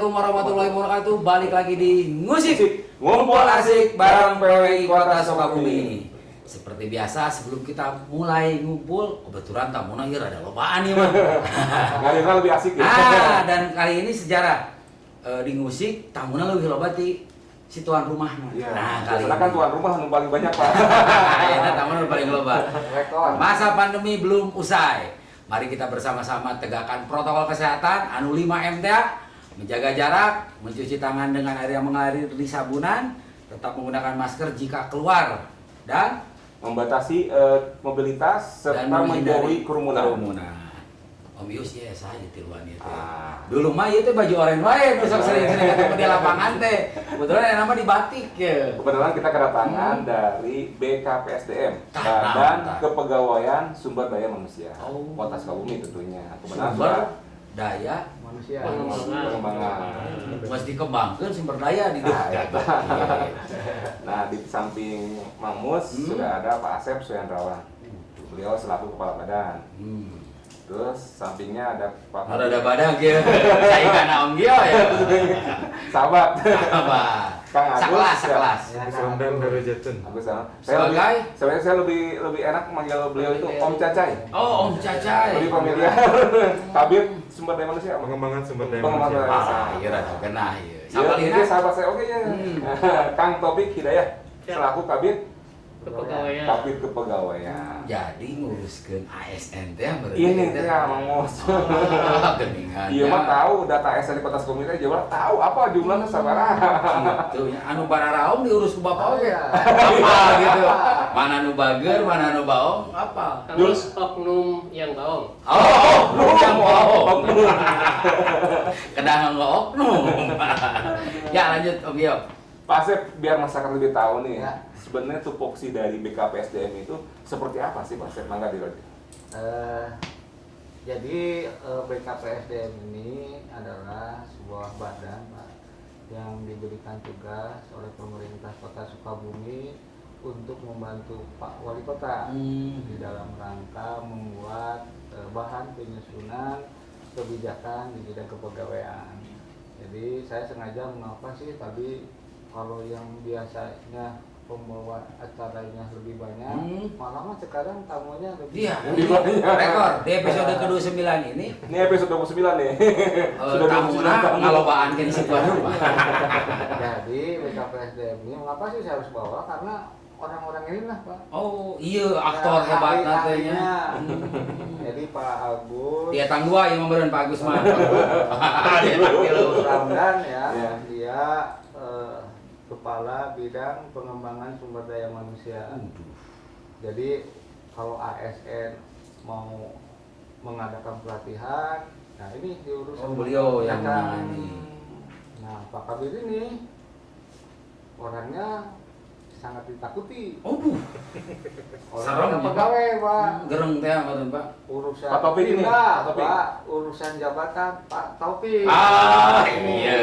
Assalamualaikum warahmatullahi wabarakatuh. Balik lagi di Ngusik Ngumpul Asik bareng PWI Kota Sukabumi. Seperti biasa sebelum kita mulai ngumpul, kebetulan tamunya ya ada lobaan nih mah. Kali lebih asik ya. Dan kali ini sejarah di Ngusik tamunya lebih loba ti si tuan rumahnya. Iya. Nah, kali Karena kan ini tuan rumah nu paling banyak, Pak. ya, tamunya paling loba. Rekor. Masa pandemi belum usai. Mari kita bersama-sama tegakkan protokol kesehatan anu 5M teh, menjaga jarak, mencuci tangan dengan air yang mengalir di sabunan, tetap menggunakan masker jika keluar, dan Membatasi mobilitas serta menjauhi kerumunan. Om Yus ya saya di tiluan itu. Dulu Dulu mah itu baju oranye wae besok sering-sering ketemu di lapangan teh. Kebetulan yang nama di batik ya. kebetulan kita kedatangan dari BKPSDM, Tah, Badan tah. Kepegawaian Sumber Daya Manusia, Oh. Kota Sukabumi tentunya. Kebetulan Sumber sudah daya manusia. pengembangan. mesti dikembangkan sumber daya di Nah, itu. Nah, di samping Mang Mus sudah ada Pak Asep Suyandrawan. Beliau selaku kepala badan. Terus sampingnya ada Pak Ada badak ya. Saya kan Om Gio ya. sahabat Apa? Kang Agus. Sekelas. Sondan dari Jatun. Agus sama. Sebagai? Saya lebih enak manggil beliau itu Om Cacai. Oh, Om Cacai. Lebih familiar. Kabir Sumber Daya Manusia. Pengembangan sumber daya Pengembangan manusia. Ah, iya rada genah ya. Sama Sama ini sahabat saya oke ya. Kang Topik Hidayah selaku Kabir Kepegawaian. Kabir Kepegawaian. Jadi nguruskeun ASN teh Ini teh Mang Mus. geningan. Iya mah tahu data ASN di Kota Sukabumi teh Jawa tahu apa jumlahnya sabaraha. Gitu ya. Anu bararaom diurus ku bapak oge. Iya. Apa gitu. Mana nu bager, mana nu baong, apa? Harus oknum yang baong. Oh, yang baong. Kedah nggo oknum. Ya lanjut Om Gio. Pak Asep, biar masyarakat lebih tahu nih, Ya. sebenarnya tupoksi dari BKPSDM itu seperti apa sih Pak Asep? Mangga Dirodi. Jadi BKPSDM ini adalah sebuah badan, Pak, yang diberikan tugas oleh pemerintah Kota Sukabumi untuk membantu Pak Wali Kota di dalam rangka membuat bahan penyusunan kebijakan di bidang kepegawaian. Jadi saya sengaja mengapa sih tadi kalau yang biasanya pembawa acaranya lebih banyak, malah mah sekarang tamunya lebih Iya, Lebih banyak. rekor di episode ke-29 ini. Ini episode 29 nih. Sudah 29 Tamuna tamu. ngalobaan ke si tuan rumah. Jadi BKPSDM ini mengapa sih saya harus bawa? Karena orang-orang ini lah, Pak. Oh, iya aktor hebat katanya. Jadi Pak Agus Dia tangguh yang memberen Pak Agus mah. Dia tampil. Ramdan ya, Ya. dia Kepala Bidang Pengembangan Sumber Daya Manusia. Jadi kalau ASN mau mengadakan pelatihan, nah ini diurus Oh, sama beliau yang mereka. menangani. Nah, Pak Kabir ini orangnya sangat ditakuti. Serem Orang ya, Pak. pegawai, Pak. Gereng teh meureun Pak. Urusan Pak Taufik ini, pindah, Pak Taufik. Pak, urusan jabatan Pak Taufik. Iya.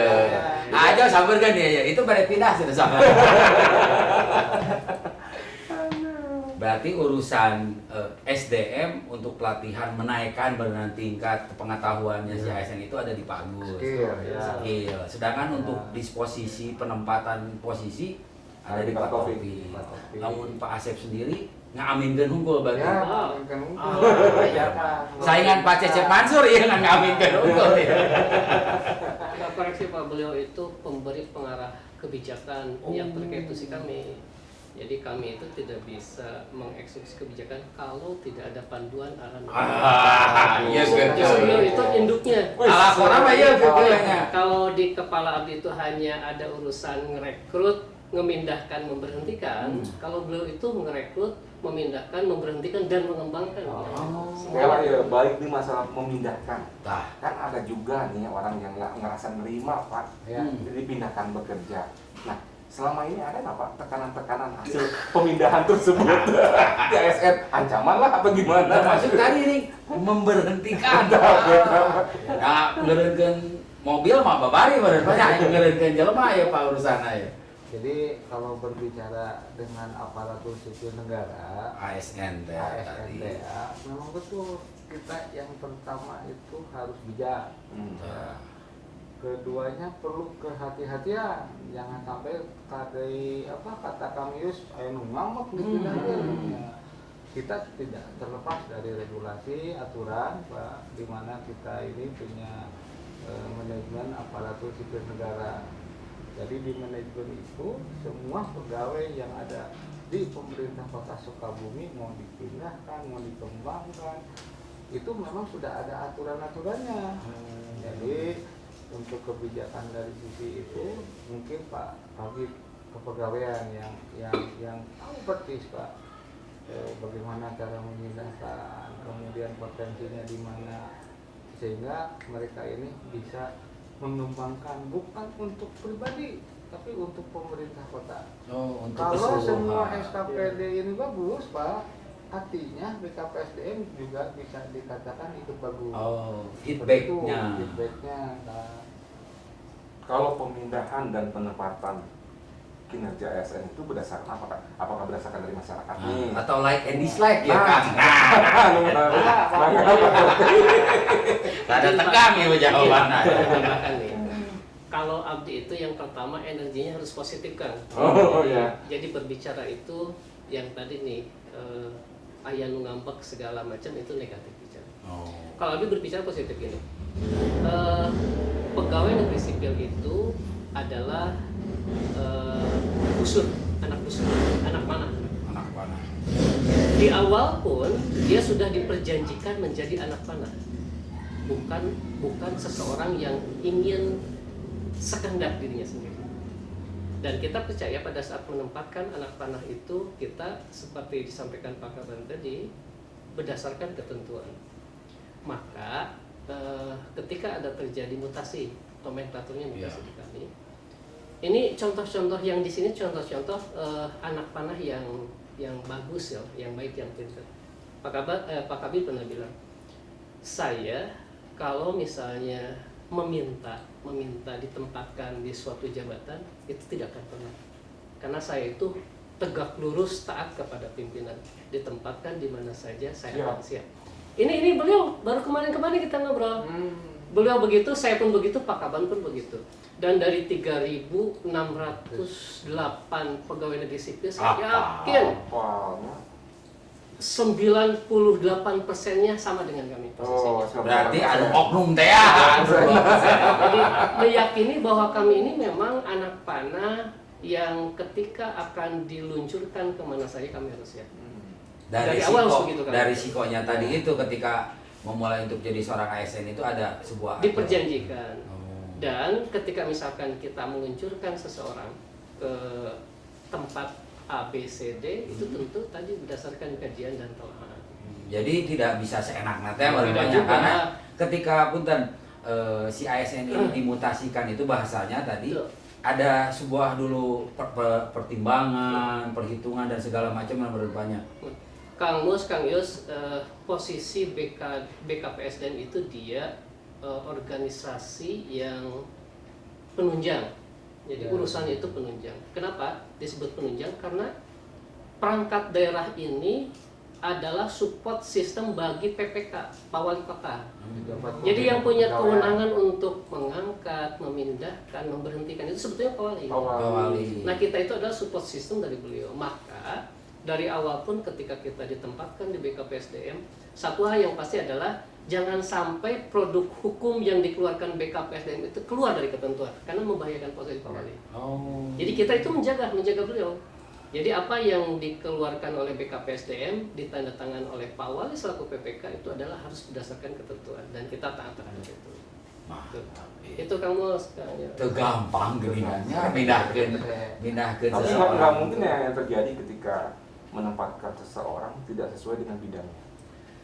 Aja sabar kan ya, itu pada pindah sudah sama. Berarti urusan SDM untuk pelatihan menaikkan benar tingkat pengetahuannya si ASN itu ada di Pak Agus. Skill, ya. Skill. Sedangkan untuk disposisi penempatan posisi ada di Pak Taufik. Pak Taufik. Namun Pak Asep sendiri ngaminkeun unggul berarti. Ya, Ah. kan Iya, Pak. Saingan Pak Cecep Mansur ya ngaminkeun unggul ya. Ada koreksi Pak, beliau itu pemberi pengarah kebijakan yang terkait tusi kami. Jadi kami itu tidak bisa mengeksekusi kebijakan kalau tidak ada panduan arahan. Iya Justru beliau itu induknya. Ala koran mah ya gitu ya. Kalau di kepala abdi itu hanya ada urusan ngerekrut, memindahkan, memberhentikan. Kalau beliau itu merekrut, memindahkan, memberhentikan, dan mengembangkan. Kalau ya balik di masalah memindahkan. Tah. Kan ada juga nih orang yang nggak ngerasa nerima Pak, Ya. jadi dipindahkan bekerja. Nah, selama ini ada nggak Pak tekanan-tekanan hasil pemindahan tersebut di ASN? Ancaman lah atau gimana? Termasuk tadi nih memberhentikan. Nah, ngereunkeun mobil mah babari bener banyak ngereunkeun jelema ya Pak urusanna ya. Jadi kalau berbicara dengan aparatur sipil negara, ASN teh tadi. ASN ya, memang betul kita yang pertama itu harus bijak. Hmm. Tah. keduanya perlu kehati-hatian, jangan sampai kata kami aya nu ngambek dipindahkeun. Kita tidak terlepas dari regulasi aturan Pak, di mana kita ini punya manajemen aparatur sipil negara. Jadi di manajemen itu semua pegawai yang ada di pemerintah Kota Sukabumi mau dipindahkan, mau dikembangkan, itu memang sudah ada aturan-aturannya. Jadi untuk kebijakan dari sisi itu mungkin Pak Kabid Kepegawaian yang tahu persis Pak bagaimana cara memindahkan, kemudian potensinya di mana, sehingga mereka ini bisa mengembangkan bukan untuk pribadi tapi untuk pemerintah kota. Untuk Kalau semua keseluruhan. SKPD ini bagus Pak, artinya BKPSDM juga bisa dikatakan ikut bagus. Feedbacknya. Feedbacknya Pak. Kalau pemindahan dan penempatan kinerja ASN itu berdasarkan apa, Kak? Apakah berdasarkan dari masyarakat nih? Atau like and dislike ya Nah. kan? Ada tegang ya jawabannya. Saya tambahkan nih. Kalau abdi itu yang pertama energinya harus positif kan. Oh ya. Jadi berbicara itu yang tadi nih aya nu ngambek segala macam itu negatif bicara. Kalau abdi berbicara positif ini. Pegawai negeri sipil itu adalah busur, anak mana? Anak panah. Di awal pun dia sudah diperjanjikan menjadi anak panah. Bukan seseorang yang ingin sekehendak dirinya sendiri. Dan kita percaya pada saat menempatkan anak panah itu, kita seperti disampaikan Pak Kaban tadi, berdasarkan ketentuan. Maka ketika ada terjadi mutasi, nomenklaturnya mutasi di kami. Ini contoh-contoh yang di sini contoh-contoh anak panah yang bagus ya, yang baik, yang pintar. Pak Kabir pernah bilang, saya kalau misalnya meminta ditempatkan di suatu jabatan itu tidak akan pernah, karena saya itu tegak lurus taat kepada pimpinan, ditempatkan di mana saja saya akan siap. Ini beliau baru kemarin kita ngobrol. Beliau begitu, saya pun begitu, Pak Kaban pun begitu. Dan dari 3.608 pegawai negeri sipil, saya yakin 98%-nya sama dengan kami posisinya. Berarti ada oknum teh ya. Jadi meyakini bahwa kami ini memang anak panah yang ketika akan diluncurkan kemana saja kami harus siap. Dari awal begitu kan. Dari sikonya tadi itu ketika memulai untuk jadi seorang ASN itu ada sebuah diperjanjikan. Dan ketika misalkan kita meluncurkan seseorang ke tempat ABCD itu tentu tadi berdasarkan kajian dan telaah. Jadi tidak bisa seenaknya teh karena ketika punten si ASN ini dimutasikan itu bahasanya tadi ada sebuah dulu pertimbangan, perhitungan dan segala macam yang berdepannya. Kang Yus, posisi BKPSDM itu dia organisasi yang penunjang. Jadi urusan itu penunjang. Kenapa disebut penunjang? Karena perangkat daerah ini adalah support sistem bagi PPK, Pak Wali Kota. Jadi yang punya kewenangan untuk mengangkat, memindahkan, memberhentikan itu sebetulnya Pak Wali. Nah, kita itu adalah support system dari beliau. Maka dari awal pun ketika kita ditempatkan di BKPSDM, satu hal yang pasti adalah jangan sampai produk hukum yang dikeluarkan BKPSDM itu keluar dari ketentuan, karena membahayakan posisi Pak Wali. Jadi kita itu menjaga beliau. Jadi apa yang dikeluarkan oleh BKPSDM ditandatangan oleh Pak Wali selaku PPK itu adalah harus berdasarkan ketentuan dan kita taat terhadap itu. Itu kamu sekarang ya. Itu gampang geningannya mindahkeun Tapi seseorang. nggak mungkin ya yang terjadi ketika menempatkan seseorang tidak sesuai dengan bidangnya.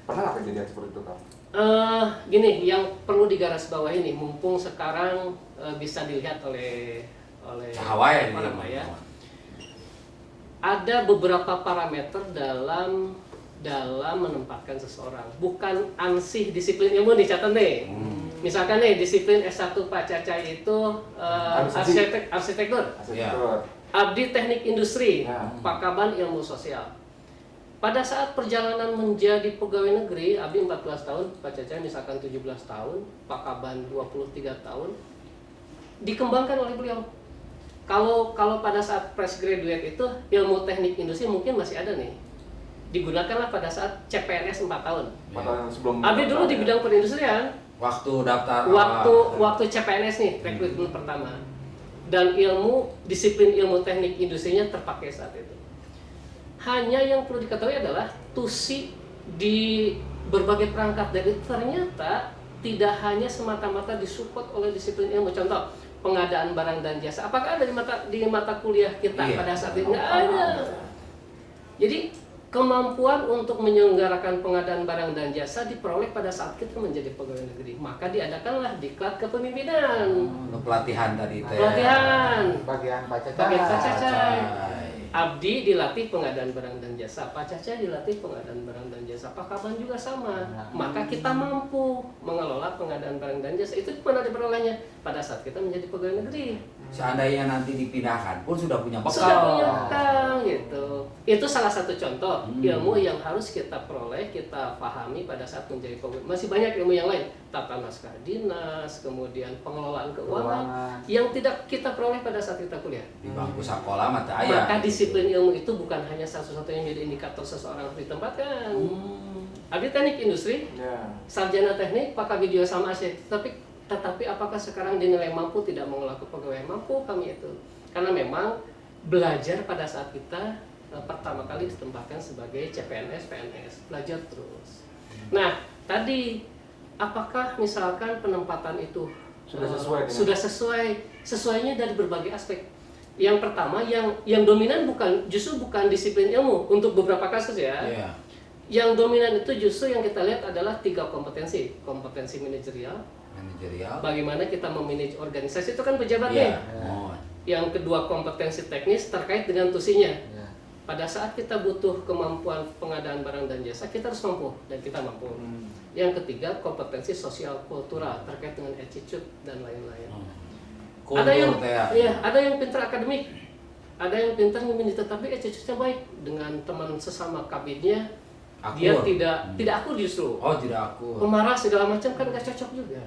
Pernah nggak kejadian seperti itu, Kang? Gini, yang perlu digarisbawahi ini, mumpung sekarang bisa dilihat oleh Cahaya apa ini. namanya, ada beberapa parameter dalam menempatkan seseorang. Bukan ansih disiplin ilmu dicatat nih. Misalkan nih disiplin S1 Pak Caca itu arsitektur. Abdi teknik industri, Pak Kaban ilmu sosial. Pada saat perjalanan menjadi pegawai negeri, Abdi 14 tahun, Pak Caca misalkan 17 tahun, Pak Kaban 23 tahun. dikembangkan oleh beliau. Kalau pada saat fresh graduate itu ilmu teknik industri mungkin masih ada nih. Digunakanlah pada saat CPNS 4 tahun. Sebelum Abi dulu di bidang perindustrian, Waktu daftar waktu CPNS nih, rekrutmen pertama. Dan disiplin ilmu teknik industrinya terpakai saat itu. Hanya yang perlu diketahui adalah TUSI di berbagai perangkat, dan itu ternyata tidak hanya semata-mata disupport oleh disiplin ilmu. Contoh, pengadaan barang dan jasa. Apakah ada di mata kuliah kita pada saat itu? Nggak ada. Jadi kemampuan untuk menyelenggarakan pengadaan barang dan jasa diperoleh pada saat kita menjadi pegawai negeri. Maka diadakanlah diklat kepemimpinan. pelatihan tadi teh. Pelatihan. Bagian Pak Cacai. Bagian Pak Cacai. Abdi dilatih pengadaan barang dan jasa, Pak Cacai dilatih pengadaan barang dan jasa, Pak Kaban juga sama. Maka kita mampu mengelola pengadaan barang dan jasa. Itu mana diperolehnya? Pada saat kita menjadi pegawai negeri. Seandainya nanti dipindahkan pun sudah punya bekal. Sudah punya bekal gitu. Itu salah satu contoh ilmu yang harus kita peroleh, kita pahami pada saat menjadi pegawai. Masih banyak ilmu yang lain, tata naskah dinas, kemudian pengelolaan keuangan yang tidak kita peroleh pada saat kita kuliah. Di bangku sekolah mata ayah. Maka disiplin ilmu itu bukan hanya satu-satunya menjadi indikator seseorang harus ditempatkan. Abdi teknik industri, sarjana teknik, pakar video sama aja. Tetapi apakah sekarang dinilai mampu tidak mengelola kepegawaian? Mampu kami itu. Karena memang belajar pada saat kita pertama kali ditempatkan sebagai CPNS, PNS, belajar terus. Nah, tadi apakah misalkan penempatan itu sudah sesuainya dari berbagai aspek. Yang pertama, yang dominan justru bukan disiplin ilmu untuk beberapa kasus ya. Yeah. Yang dominan itu justru yang kita lihat adalah 3 kompetensi manajerial. Bagaimana kita memanage organisasi itu kan pejabatnya. Yeah. Yang kedua kompetensi teknis terkait dengan tusinya. Pada saat kita butuh kemampuan pengadaan barang dan jasa, kita harus mampu dan kita mampu. Yang ketiga kompetensi sosial kultural terkait dengan attitude dan lain-lain. Ada yang pintar akademik, ada yang pintar memanage, tetapi attitude-nya baik dengan teman sesama kabinnya. Dia tidak akur justru. Oh, tidak akur. Pemarah segala macam kan nggak cocok juga.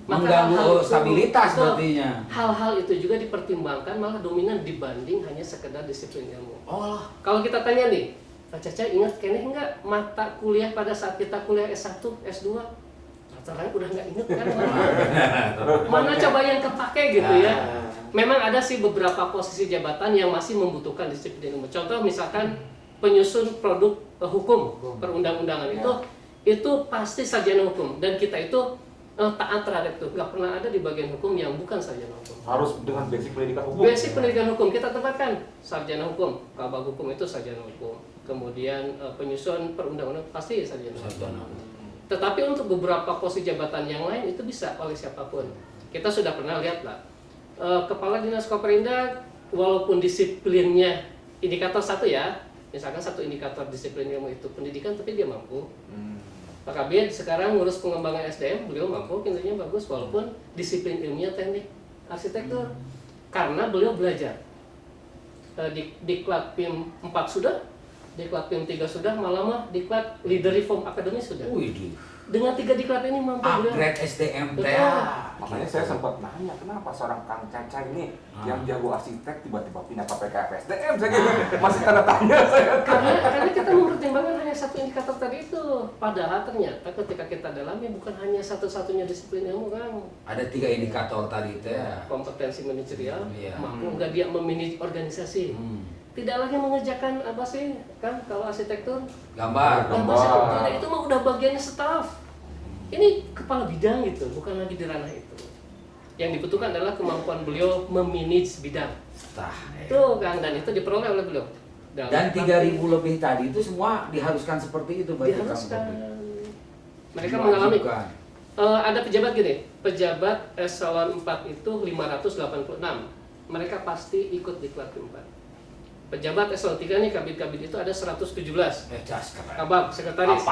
Mengganggu stabilitas berartinya. Hal-hal itu juga dipertimbangkan, malah dominan dibanding hanya sekedar disiplin ilmu. Oh, kalau kita tanya nih, Pak Caca ingat kayaknya nggak mata kuliah pada saat kita kuliah S1, S2? Rata-rata udah nggak ingat kan? Mana coba yang kepake gitu ya? Memang ada sih beberapa posisi jabatan yang masih membutuhkan disiplin ilmu. Contoh misalkan penyusun produk hukum perundang-undangan itu pasti sarjana hukum, dan kita itu taat terhadap itu. Nggak pernah ada di bagian hukum yang bukan sarjana hukum. Harus dengan basic pendidikan hukum. Basic pendidikan hukum kita tempatkan sarjana hukum, kabag hukum itu sarjana hukum. Kemudian penyusun perundang-undangan pasti sarjana hukum. Tetapi untuk beberapa posisi jabatan yang lain itu bisa oleh siapapun. Kita sudah pernah lihat lah, kepala dinas Koperinda walaupun disiplinnya indikator satu ya, misalkan satu indikator disiplin ilmu itu pendidikan, tapi dia mampu. Pak Kabir sekarang ngurus pengembangan SDM, beliau mampu, kinerjanya bagus walaupun disiplin ilmunya teknik arsitektur. Karena beliau belajar. Diklat PIM 4 sudah, diklat PIM 3 sudah, malah diklat Leader Reform Academy sudah. Dengan 3 diklat ini mampu beliau. Upgrade SDM teh. Makanya saya sempat nanya, kenapa seorang Kang Caca ini yang jago arsitek tiba-tiba pindah ke PKPSDM? Saya masih tanda tanya saya. Karena kita mempertimbangkan hanya satu indikator tadi itu. Padahal ternyata ketika kita dalami bukan hanya satu-satunya disiplin ilmu kan. Ada 3 indikator tadi teh. Kompetensi manajerial, mampu nggak dia memanage organisasi. Tidak lagi mengerjakan apa sih kan kalau arsitektur Gambar. Tidak, itu mah udah bagiannya staf. Ini kepala bidang gitu, bukan lagi di ranah itu. Yang dibutuhkan adalah kemampuan beliau memanage bidang. Tuh Kang, dan itu diperoleh oleh beliau. Dan 3.000 lebih tadi itu semua diharuskan seperti itu bagi diharuskan. Mereka mengalami ada pejabat gini, pejabat eselon 4 itu 586. Mereka pasti ikut diklat 4. Pejabat eselon 3 nih, kabit-kabit itu ada 117. Kabak, sekretaris.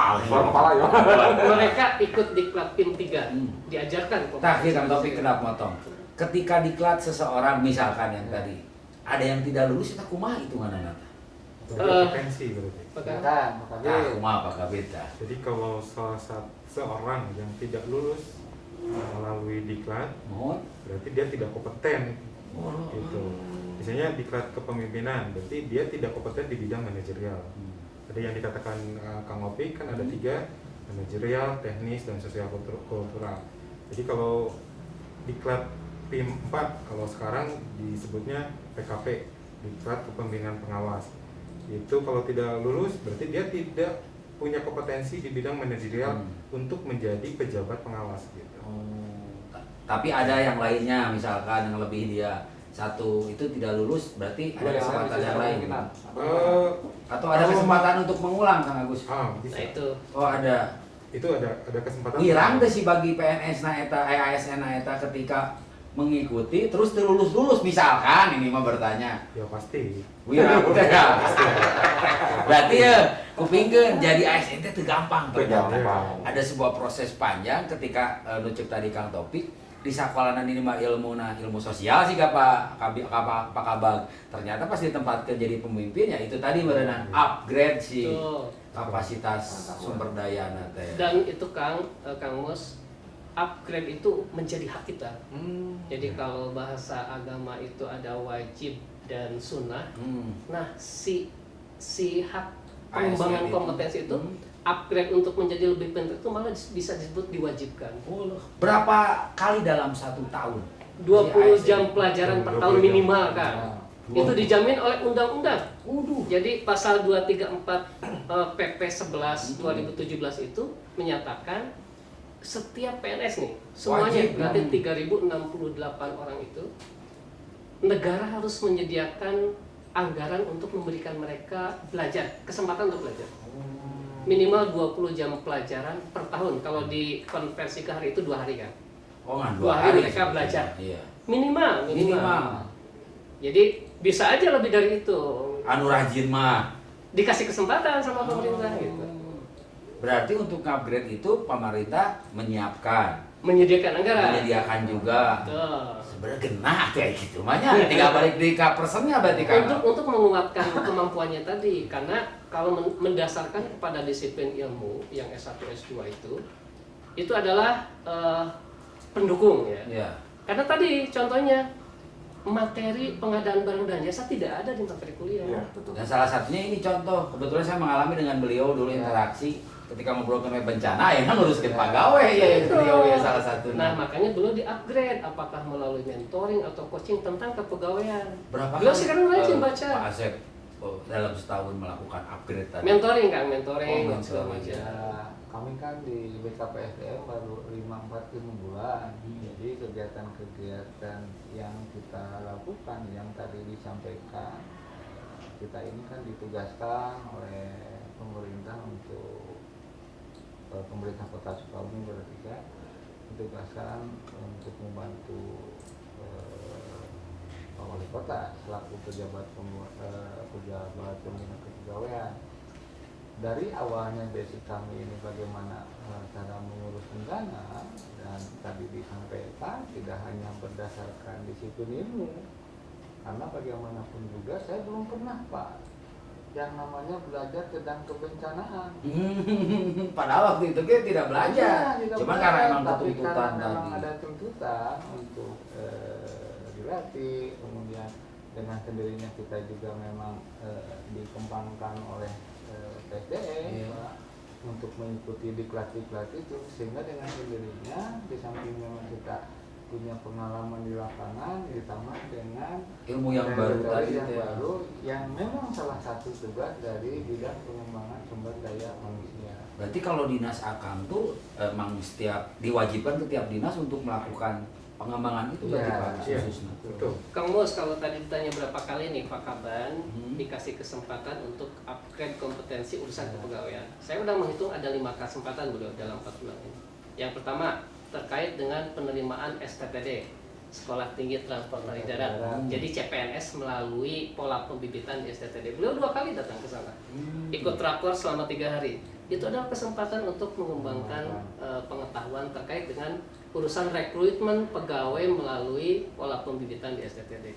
Mereka ikut diklat PIM 3. Diajarkan. Kang Taufik kenapa motong? Ketika diklat seseorang misalkan yang tadi ada yang tidak lulus, kita kumaha itu mana nata? Kompetensi berarti. Kumaha Pak Kabit. Jadi kalau salah satu seorang yang tidak lulus melalui diklat, Mohon. berarti dia tidak kompeten. Oh. Gitu. Misalnya diklat kepemimpinan, berarti dia tidak kompeten di bidang manajerial. Tadi yang dikatakan Kang Opi kan ada 3, manajerial, teknis, dan sosial kultural. Jadi kalau diklat PIM 4, kalau sekarang disebutnya PKP, diklat kepemimpinan pengawas. Itu kalau tidak lulus berarti dia tidak punya kompetensi di bidang manajerial untuk menjadi pejabat pengawas gitu. Tapi ada yang lainnya, misalkan yang lebih dia satu itu tidak lulus, berarti ada kesempatan yang lain. Atau ada kesempatan untuk mengulang, Kang Agus? Bisa. Nah itu. Oh ada. Itu ada kesempatan. Wirang deh sih bagi PNS na eta, ASN na eta ketika mengikuti terus lulus misalkan ini mah bertanya. Ya pasti. Wirang udah ya. Berarti ya kupingkeun jadi ASN teh teu gampang. Gampang. Ada sebuah proses panjang ketika nucuk tadi Kang Topik di sakolanan ini mah ilmu sosial sih Pak Kabag. Ternyata pas ditempatkan jadi pemimpin ya itu tadi berenang upgrade si kapasitas sumber daya teh. Dan itu Kang Mus, upgrade itu menjadi hak kita. Jadi kalau bahasa agama itu ada wajib dan sunnah. Nah si hak pengembangan kompetensi itu upgrade untuk menjadi lebih pintar itu malah bisa disebut diwajibkan. Berapa kali dalam 1 tahun? 20 jam pelajaran per tahun minimal kan. Itu dijamin oleh undang-undang. Jadi pasal 234 PP 11 2017 itu menyatakan setiap PNS nih semuanya wajib, berarti 3068 orang itu negara harus menyediakan anggaran untuk memberikan mereka belajar, kesempatan untuk belajar. Minimal 20 jam pelajaran per tahun. Kalau dikonversi ke hari itu 2 hari kan. Oh, 2 hari mereka belajar. Iya. Minimal. Minimal. Jadi bisa aja lebih dari itu. Anu rajin mah. Dikasih kesempatan sama pemerintah gitu. Berarti untuk upgrade itu pemerintah menyiapkan, Menyediakan anggaran. menyediakan juga. Betul. Sebenarnya genah kayak gitu. Makanya tinggal balik di persennya berarti kan. Untuk menguatkan kemampuannya tadi, karena kalau mendasarkan kepada disiplin ilmu yang S1 S2 itu adalah pendukung ya. Iya. Karena tadi contohnya materi pengadaan barang dan jasa tidak ada di materi kuliah. Iya, betul. Dan salah satunya ini contoh, kebetulan saya mengalami dengan beliau dulu interaksi ketika ngobrol mengenai bencana ya kan nguruskan pegawai ya beliau ya salah satu. Nah makanya beliau di-upgrade apakah melalui mentoring atau coaching tentang kepegawaian. Berapa Beliau kali, sekarang rajin baca. Pak Asep dalam setahun melakukan upgrade tadi. Mentoring kan, mentoring Oh, segala mentoring. macam. Ya, kami kan di BKPSDM baru 5-4 bulan. Jadi kegiatan-kegiatan yang kita lakukan yang tadi disampaikan, kita ini kan ditugaskan oleh pemerintah untuk pemerintah Kota Sukabumi bertiga ditugaskan untuk membantu Pak Wali Kota selaku pejabat pembina kepegawaian. Dari awalnya basic kami ini bagaimana cara mengurus dana, dan tadi disampaikan tidak hanya berdasarkan disiplin ilmu, karena bagaimanapun juga saya belum pernah Pak yang namanya belajar tentang kebencanaan. Padahal waktu itu kita tidak belajar. Iya, tidak Cuma belajar, karena emang tapi tuntutan karena memang tadi. ada tuntutan untuk dilatih, kemudian dengan sendirinya kita juga memang dikembangkan oleh PSDM Iya. untuk mengikuti diklat-diklat itu, sehingga dengan sendirinya di samping memang kita punya pengalaman di lapangan ditambah dengan Ilmu yang baru tadi yang teh. baru yang memang salah satu tugas dari bidang pengembangan sumber daya manusia. Berarti kalau dinas akang tuh emang setiap diwajibkan ke tiap dinas untuk melakukan pengembangan itu berarti Iya, Pak iya. khususnya. Betul. Kang Mus, kalau tadi ditanya berapa kali nih Pak Kaban Hmm. dikasih kesempatan untuk upgrade kompetensi urusan kepegawaian. Saya udah menghitung ada 5 kesempatan beliau dalam 4 bulan ini. Yang pertama terkait dengan penerimaan STTD, Sekolah Tinggi Transportasi Darat. Jadi CPNS melalui pola pembibitan di STTD. Beliau 2 kali datang ke sana. Ikut rakor selama 3 hari. Itu adalah kesempatan untuk mengembangkan pengetahuan terkait dengan urusan rekrutmen pegawai melalui pola pembibitan di STTD.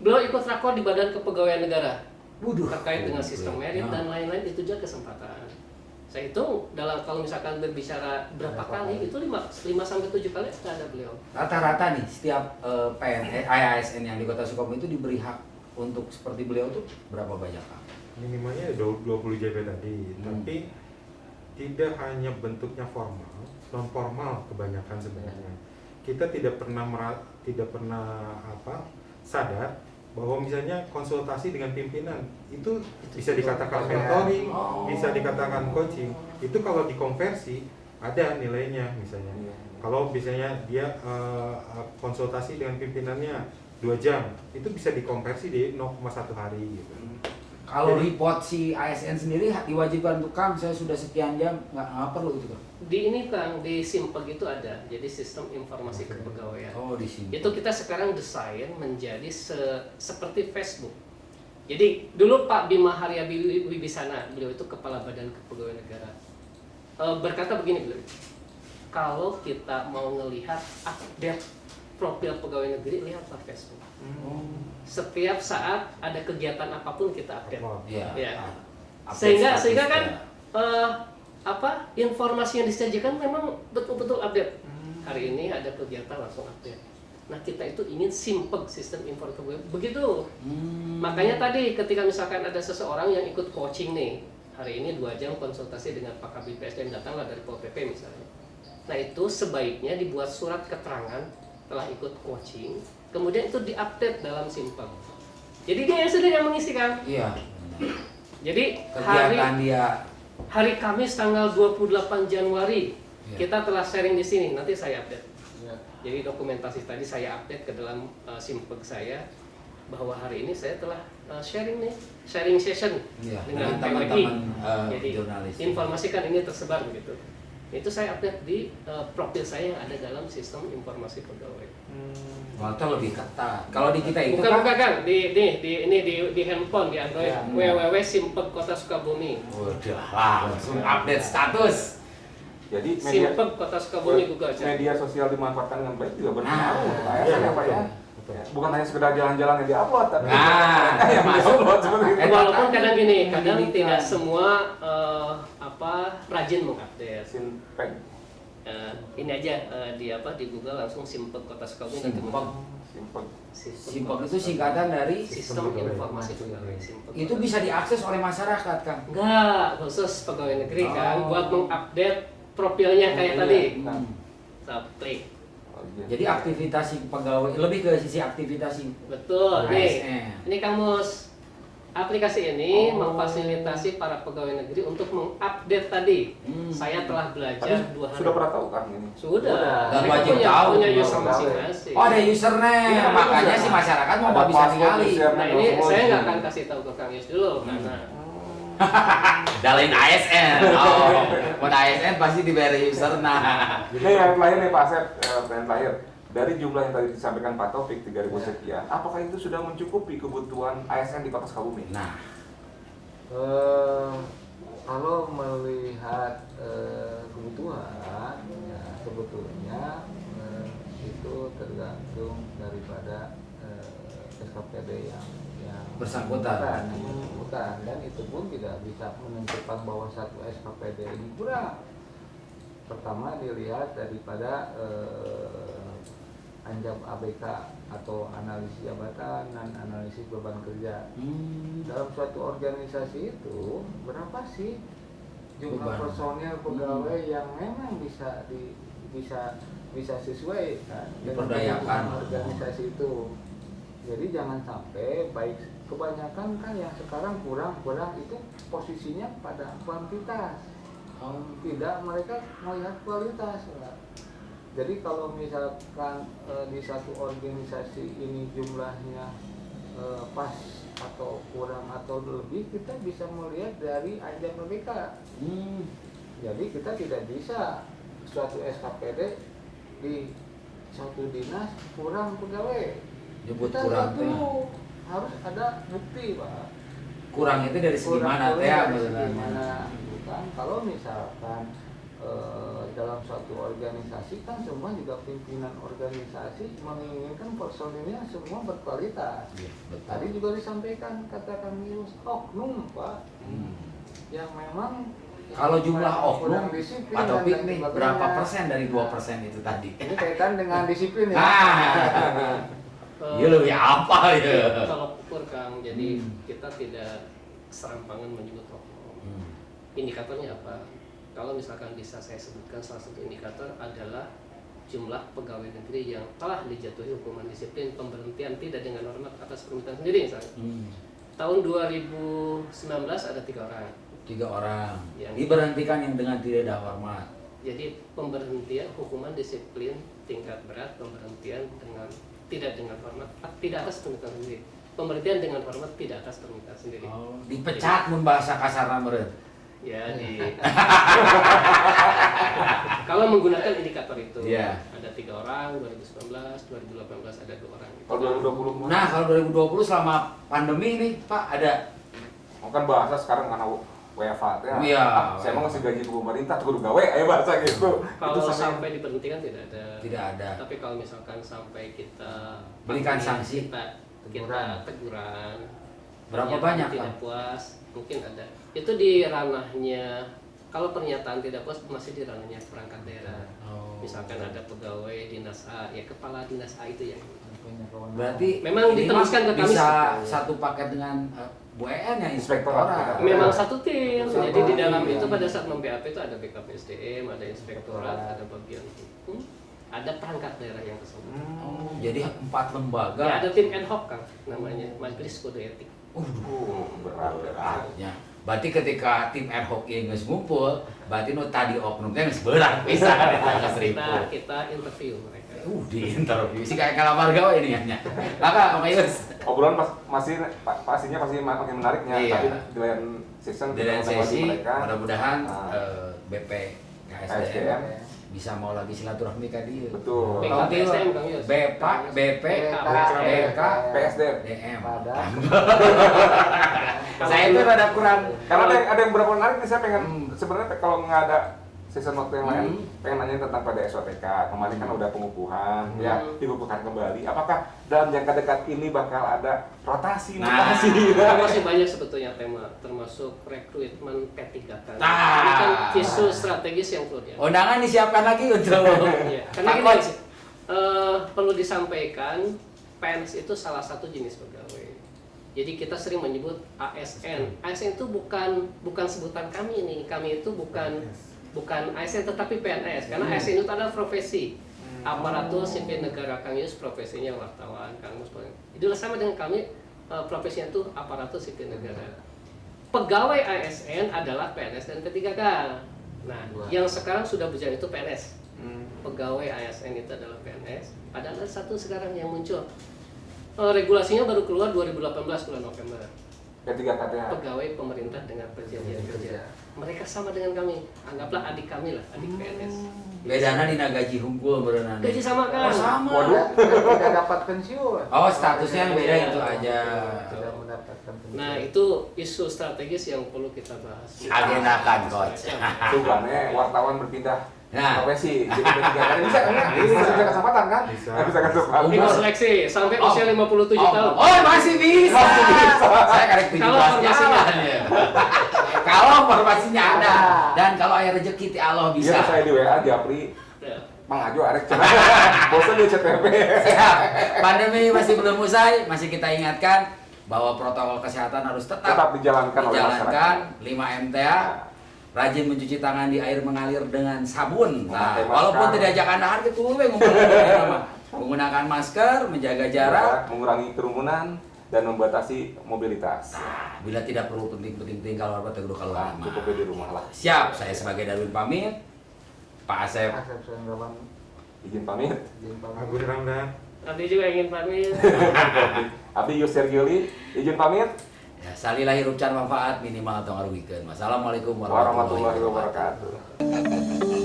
Beliau ikut rakor di Badan Kepegawaian Negara Waduh. terkait dengan sistem merit Ya. dan lain-lain, itu juga kesempatan. Saya hitung kalau misalkan berbicara berapa kali itu 5 sampai 7 kali ada beliau. Rata-rata nih setiap ASN yang di Kota Sukabumi itu diberi hak untuk seperti beliau tuh berapa banyak, Kang? Minimalnya 20 JP tadi, tapi tidak hanya bentuknya formal, non formal kebanyakan sebenarnya. Kita tidak pernah sadar bahwa misalnya konsultasi dengan pimpinan itu bisa dikatakan mentoring, bisa dikatakan coaching. Itu kalau dikonversi ada nilainya misalnya. Kalau misalnya dia konsultasi dengan pimpinannya 2 jam, itu bisa dikonversi di 0,1 hari gitu. Kalau report si ASN sendiri diwajibkan untuk Kang, saya sudah sekian jam, nggak perlu itu, Kang? Di ini Kang, di Simpeg itu ada, jadi sistem informasi kepegawaian. Oh, di sini. Itu kita sekarang desain menjadi seperti Facebook. Jadi dulu Pak Bima Harya Wibisana, beliau itu Kepala Badan Kepegawaian Negara, berkata begini beliau, kalau kita mau ngelihat update profil pegawai negeri, lihatlah Facebook. Setiap saat ada kegiatan apapun kita update. Iya. Ya. Update Sehingga status, kan ya. informasi yang disajikan memang betul-betul update. Hari ini ada kegiatan langsung update. Nah, kita itu ingin Simpeg sistem informasi begitu. Makanya tadi ketika misalkan ada seseorang yang ikut coaching nih, hari ini 2 jam konsultasi dengan Pak Kabid PSDM, datanglah dari Pol PP misalnya. Nah, itu sebaiknya dibuat surat keterangan telah ikut coaching, kemudian itu diupdate dalam Simpeg. Jadi dia yang sendiri yang mengisi, Kang. Iya. Jadi Kegiatan dia. hari Kamis tanggal 28 Januari Iya. kita telah sharing di sini, nanti saya update. Ya. Jadi dokumentasi tadi saya update ke dalam Simpeg saya bahwa hari ini saya telah sharing session Iya, dengan dengan PWI. teman-teman, Jadi jurnalis. informasikan ini tersebar begitu. Itu saya update di profil saya yang ada dalam sistem informasi pegawai. Waktu lebih ketat. Kalau di kita itu Bukan Kang, di handphone, di Android, Ya. www.simpeg Kota Sukabumi. udah langsung update status. Jadi media Simpeg Kota Sukabumi Google aja. media sosial dimanfaatkan dengan baik juga berpengaruh Nah, untuk ASN iya, ya Pak ya. betul. Bukan hanya sekedar jalan-jalan yang diupload, tapi Nah, yang masuk. diupload seperti itu. Walaupun kadang gini, kadang Pendidikan. tidak semua rajin mengupdate. Simpeg. Ini aja di Google langsung Simpeg Kota Sukabumi. Simpeg. Simpeg. Simpeg itu singkatan dari Sistem Informasi Pegawai Simpeg. itu bisa diakses oleh masyarakat, Kang. Enggak, khusus pegawai negeri kan, Oh. buat mengupdate profilnya kayak Iya. tadi. Hmm. So, klik. Oh, iya. Jadi aktivitas si pegawai lebih ke sisi aktivitas si Betul. ASN. Ini Kang Mus. Aplikasi ini Oh. memfasilitasi para pegawai negeri untuk mengupdate tadi. Saya telah belajar Tapi 2 hari. sudah pernah tahu kan ini? Sudah. Dan Mereka wajib punya, tahu. punya user Tahu. masing-masing. Oh, ada username. Iya, Makanya ada. si masyarakat mau Ada nggak bisa password, ningali. username. Nah ini Semua saya di nggak sini. akan kasih tahu ke Kang Yus dulu karena Dalain ASN. Oh, buat ASN pasti diberi username. Ini yang terakhir nih Pak Asep, pertanyaan terakhir. Dari jumlah yang tadi disampaikan Pak Taufik 3.000 sekian, apakah itu sudah mencukupi kebutuhan ASN di Kota Sukabumi? Nah, Kalau melihat kebutuhan, ya, sebetulnya itu tergantung daripada SKPD yang Bersangkutan. dan itu pun tidak bisa menentukan bahwa satu SKPD ini kurang. Pertama dilihat daripada anjam ABK atau analisis jabatan dan analisis beban kerja. Dalam suatu organisasi itu berapa sih jumlah Beban. personil pegawai yang memang bisa sesuai kan dengan Diperdayakan. kebutuhan organisasi itu. Jadi jangan sampai baik kebanyakan kan yang sekarang kurang itu posisinya pada kuantitas. Tidak mereka melihat kualitas. Pak. Jadi kalau misalkan di satu organisasi ini jumlahnya pas atau kurang atau lebih, kita bisa melihat dari anjam PBK. Jadi kita tidak bisa suatu SKPD di satu dinas kurang pegawai. Nyebut Kita kurang lihat dulu, harus ada bukti Pak. kurang itu dari segi mana teh? dari segi Beneran. mana, bukan? Kalau misalkan dalam suatu organisasi kan semua juga pimpinan organisasi menginginkan personilnya semua berkualitas. Iya, betul. Tadi juga disampaikan kata Kang Yus, oknum Pak, yang memang Kalau jumlah oknum Kurang disiplin atau dan piknik sebagainya. berapa persen dari 2% itu tadi? Ini kaitan dengan disiplin ya. Iya lu ya apa ya? Kalau ukur Kang, jadi Hmm. kita tidak serampangan menyebut oknum. Indikatornya apa? Kalau misalkan bisa saya sebutkan salah satu indikator adalah jumlah pegawai negeri yang telah dijatuhi hukuman disiplin pemberhentian tidak dengan hormat atas permintaan sendiri misalnya. Tahun 2019 ada 3 orang. 3 orang Yang- diberhentikan yang dengan tidak ada hormat. Jadi pemberhentian hukuman disiplin tingkat berat, pemberhentian dengan tidak dengan hormat, tidak atas permintaan sendiri. Pemberhentian dengan hormat tidak atas permintaan sendiri. Dipecat mun bahasa kasarna meureun. Ya di kalau menggunakan indikator itu Iya. ada 3 orang 2019, 2018 ada 2 orang. Kalau 2020 Nah, kalau 2020 selama pandemi ini, Pak, ada kan bahasa sekarang karena WFH ya. Iya. Saya mau ngasih gaji ke pemerintah tuh kudu gawe ayo bahasa gitu. Kalau Itu sampai diberhentikan tidak ada. tidak ada. Tapi kalau misalkan sampai kita Berikan panggil, sanksi. kita teguran. Berapa pernyataan banyak, tidak Pak? puas, mungkin ada. Itu di ranahnya. Kalau pernyataan tidak puas masih di ranahnya perangkat daerah. Misalkan ada pegawai dinas A, ya kepala dinas A itu yang Punya kewenangan. Berarti Memang ini diteruskan mah ke kami bisa seperti- satu paket dengan Bu EN ya Inspektorat. inspektorat. memang satu tim. Sama. Jadi di dalam Iya. itu pada saat mem-BAP itu ada backup SDM, ada inspektorat, ada bagian hukum, ada perangkat daerah yang kesemua. Oh, jadi 4 lembaga. Ya ada tim ad hoc kan namanya Majelis Kode Etik. berat. Ya. Berarti ketika tim ad hoc ini geus ngumpul, berarti nu tadi oknum teh geus beurang pisan eta geus ribu. Kita interview mereka. Di interview sih kayak kalamar gawe ini nya. Maka Bang Yus. Obrolan pastinya pasti makin menariknya. Iya. Tapi di lain season Di lain kita sesi mereka mudah-mudahan Nah. BP KSDM. KSDM bisa mau lagi silaturahmi ka dieu. betul. Kalau BKPSDM, tiba- Kang Yus. BP, BK, PSD. DM. Pada. Saya itu rada kurang Karena ada yang beberapa menarik nih saya pengen sebenarnya kalau nggak ada season waktu yang lain Hmm. pengen nanya tentang pada SOTK. Kemarin kan udah pengukuhan, ya Hmm. dikukuhkan kembali. Apakah dalam jangka dekat ini bakal ada rotasi? Nah. Masih banyak sebetulnya tema termasuk rekrutmen P3K. Ah. Ini kan isu strategis yang perlu dia. Undangan disiapkan lagi untuk Iya, karena Pak gini, Coach. perlu disampaikan PNS itu salah satu jenis pegawai. Jadi kita sering menyebut ASN. ASN itu bukan sebutan kami nih. Kami itu bukan ASN tetapi PNS. Karena ASN itu adalah profesi. Aparatur sipil negara, Kang Yus profesinya wartawan, Kang Mus. Itu sama dengan kami profesinya itu aparatur sipil negara. Pegawai ASN adalah PNS dan P3K. Nah, yang sekarang sudah berjalan itu PNS. Pegawai ASN itu adalah PNS. Padahal ada satu sekarang yang muncul. Regulasinya baru keluar 2018 bulan November. Ketiga katanya. Pegawai pemerintah dengan perjanjian kerja. Mereka sama dengan kami. Anggaplah adik kami lah, adik PNS. bedana dina gaji hungkul berenang. Gaji sama kan? Oh, sama. Waduh. Tidak dapat pensiun. Oh, statusnya yang beda itu aja. Tidak mendapatkan pensiun. Nah, itu isu strategis yang perlu kita bahas. Agendakan, Coach. Tugasnya wartawan berpindah Nah. profesi. Jadi ketiga kali bisa kan? Ya? Masih bisa kesempatan kan? Bisa. Bisa kesempatan. Ini seleksi sampai usia 57 tahun. Oh, masih bisa. Saya karek 17 Kalau formasinya jalan ya. Kalau formasinya ada dan kalau aya rezeki ti Allah Bisa. bisa. Saya di WA Japri. Ya. Mang Ajo arek cenah. Bosan di CTP. Siap. Pandemi masih belum usai, masih kita ingatkan bahwa protokol kesehatan harus Tetap dijalankan oleh dijalankan masyarakat. 5 MTA. Rajin mencuci tangan di air mengalir dengan sabun. Nah, Memakai walaupun masker. tidak ajak anda kita menggunakan masker, menjaga jarak. Mengurangi kerumunan dan membatasi mobilitas. Nah, bila tidak perlu penting-penting kalau apa teguh kalau Nah, lama. cukup di rumah lah. Siap, saya sebagai Darwin pamit. Pak Asep. Asep Senggawan, Izin pamit. izin pamit. Agus Ramdan. Nanti juga ingin pamit. Abdi Yusir Gili, izin pamit. Ya, salilah hirup can manfaat minimal atau ngarugikeun. Wassalamualaikum Warahmatullahi wabarakatuh.